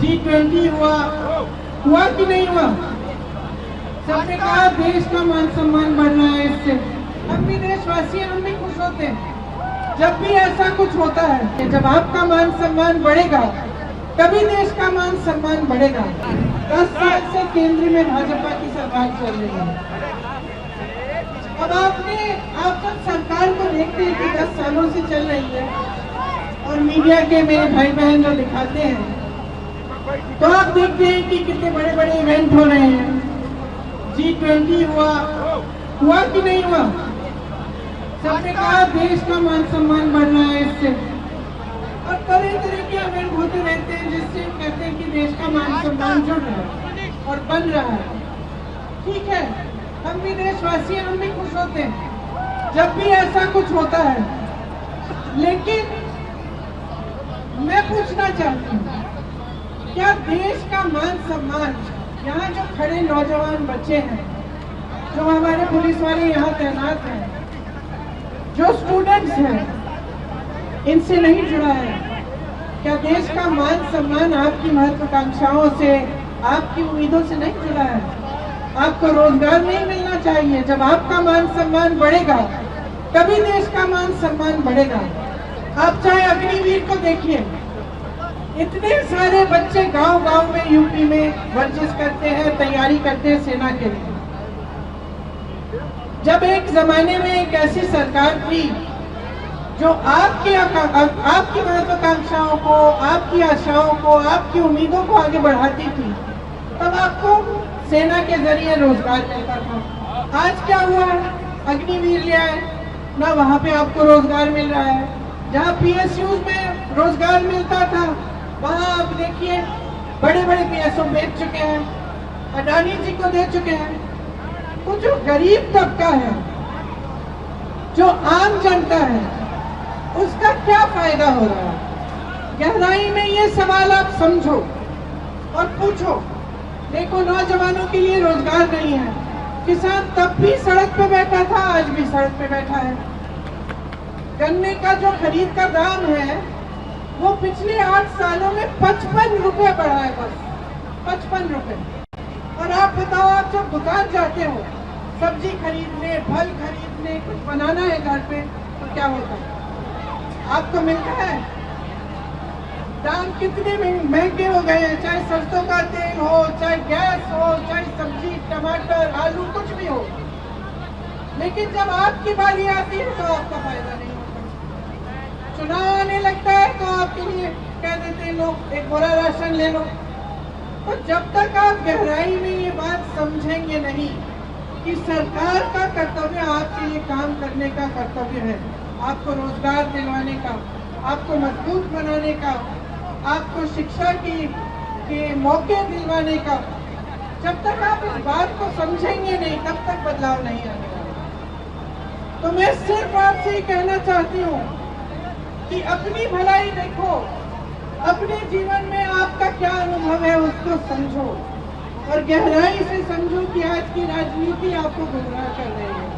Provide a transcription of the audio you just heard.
G20 हुआ कि नहीं हुआ? सबने कहा देश का मान सम्मान बढ़ रहा है इससे। हम भी देशवासी हैं, हम भी खुश होते हैं जब भी ऐसा कुछ होता है। जब आपका मान सम्मान बढ़ेगा तभी देश का मान सम्मान बढ़ेगा। 10 साल से केंद्र में भाजपा की सरकार चल रही है। अब आप जब सरकार को देखते हैं कि 10 सालों से चल रही है और मीडिया के मेरे भाई बहन जो दिखाते हैं, तो आप देखते हैं कि कितने बड़े बड़े इवेंट हो रहे हैं। G20 हुआ कि नहीं हुआ? सबने कहा देश का मान सम्मान बढ़ रहा है इससे। और तरह तरह के इवेंट होते रहते हैं जिससे कहते हैं कि देश का मान सम्मान जुड़ रहा है और बन रहा है। ठीक है, हम भी देशवासी हैं, हम भी खुश होते हैं जब भी ऐसा कुछ होता है। लेकिन मैं पूछना चाहती हूँ, क्या देश का मान सम्मान, यहाँ जो खड़े नौजवान बच्चे हैं, जो हमारे पुलिस वाले यहाँ तैनात हैं, जो स्टूडेंट्स हैं, इनसे नहीं जुड़ा है? क्या देश का मान सम्मान आपकी महत्वाकांक्षाओं से, आपकी उम्मीदों से नहीं जुड़ा है? आपको रोजगार नहीं मिलना चाहिए? जब आपका मान सम्मान बढ़ेगा तभी देश का मान सम्मान बढ़ेगा। आप चाहे अग्निवीर को देखिए, इतने सारे बच्चे गांव-गांव में यूपी में वर्जिश करते हैं, तैयारी करते हैं सेना के लिए। जब एक जमाने में एक ऐसी सरकार थी जो आपकी महत्वाकांक्षाओं को, आपकी आशाओं को, आपकी उम्मीदों को आगे बढ़ाती थी, तब आपको सेना के जरिए रोजगार मिलता था। आज क्या हुआ है? अग्निवीर ले आए ना, वहाँ पे आपको रोजगार मिल रहा है। जहाँ PSUs में रोजगार मिलता था, वहाँ आप देखिए बड़े बड़े PSO बेच चुके हैं, अडानी जी को दे चुके हैं। तो जो गरीब तबका है, जो आम जनता है, उसका क्या फायदा हो रहा है? गहराई में ये सवाल आप समझो और पूछो। देखो, नौजवानों के लिए रोजगार नहीं है। किसान तब भी सड़क पे बैठा था, आज भी सड़क पे बैठा है। गन्ने का जो खरीद का दाम है वो पिछले 8 सालों में 55 रुपए बढ़ा है, बस 55 रुपए। और आप बताओ, आप जब दुकान जाते हो सब्जी खरीदने, फल खरीदने, कुछ बनाना है घर पे, तो क्या होता है? आपको मिलता है? दाम कितने महंगे हो गए हैं, चाहे सरसों का तेल हो, चाहे गैस हो, चाहे सब्जी, टमाटर, आलू, कुछ भी हो। लेकिन जब आपकी बारी आती है तो आपका फायदा नहीं होता। चुनाव आने लगता है तो आपके लिए कह देते हैं लोग, एक बोरा राशन ले लो। तो जब तक आप गहराई में ये बात समझेंगे नहीं कि सरकार का कर्तव्य आपके लिए काम करने का कर्तव्य है, आपको रोजगार दिलवाने का, आपको मजबूत बनाने का, आपको शिक्षा के मौके दिलवाने का, जब तक आप इस बात को समझेंगे नहीं तब तक बदलाव नहीं आने वाला। तो मैं सिर्फ आपसे ही कहना चाहती हूँ कि अपनी भलाई देखो, अपने जीवन में आपका क्या अनुभव है उसको समझो और गहराई से समझो कि आज की राजनीति आपको गुमराह कर रही है।